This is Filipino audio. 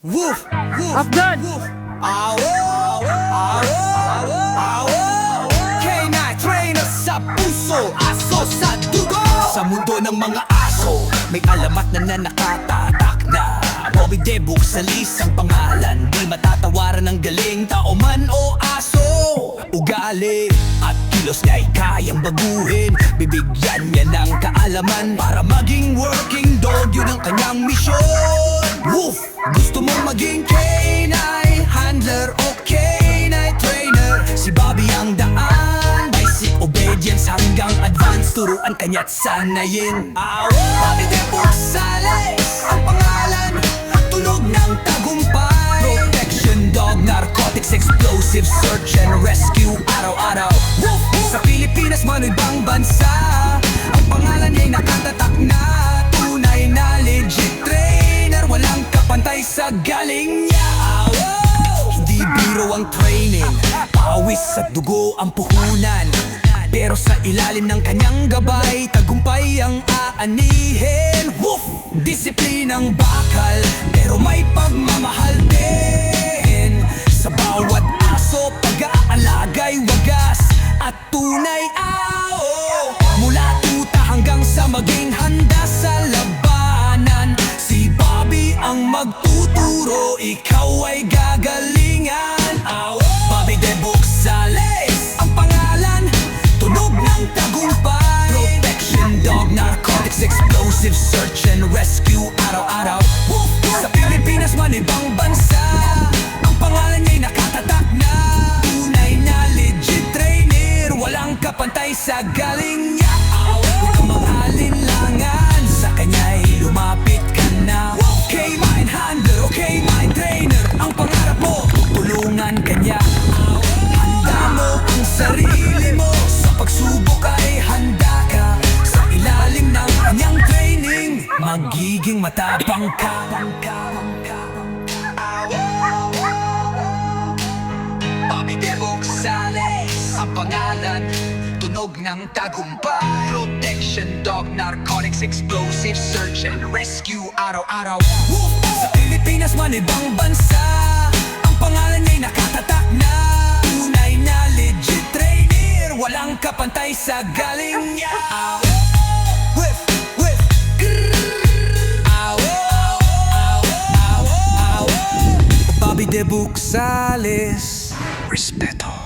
Woof, woof, Afgan! woof. Awo, awo, awo. K9 trainer sa puso, aso sa dugo. Sa mundo ng mga aso, may alamat na nakatatak na. Bobby Debuk sa list ang pangalan. Di matatawaran ng galing, tao man o aso. Ugali at kilos niya'y kayang baguhin. Bibigyan niya ng kaalaman para maging working dog. Yun ang kanyang misyon. Woof! Gusto mong maging K9 handler o K9 trainer? Si Bobby ang daan. Basic obedience hanggang advanced. Turuan kanya't sanayin. Bobby Debuk Sales ang pangalan. Tunog ng tagumpay. Protection dog, narcotics, explosive, search and rescue araw-araw. Woof! Sa Pilipinas man o ibang bansa, ang pangalan niya'y nakatatak na. Tunay na legit trainer, walang kapantay sa galing niya. Hindi biro ang training, pawis at dugo ang puhunan. Pero sa ilalim ng kanyang gabay, tagumpay ang aanihin. Woof! Disiplinang bakal, pero may pagmamahal din. Sa bawat aso, pag-aalagay wagas at tunay. Mula tuta hanggang sa maging handa sa labanan, si Bobby ang magtuturo, ikaw ay gagalingan. Bobby Debuk Sales ang pangalan. Tunog ng tagumpay. Protection dog, narcotics, explosive, search and rescue araw-araw. Sa Pilipinas man ibang bansa, ang pangalan niya'y nakatatak na. Tunay na legit trainer, walang kapantay sa galing niya. Kung mag-alinlangan, sa kanya'y lumapit ka na. K9 handler o K9 trainer, ang pangarap mo, tulungan kanya. Handa mo ang sarili mo, sa pagsubok ay handa ka. Sa ilalim ng kanyang training, magiging matapang ka. Bobby Debuk Sales ang pangalan. Tunog ng tagumpay. Protection dog, narcotics, explosive, search and rescue araw-araw. Sa Pilipinas man ibang bansa, ang pangalan niya'y nakatatak na. Tunay na legit trainer, walang kapantay sa galing niya. Whiff, whiff, Bobby Debuk Sales, respeto.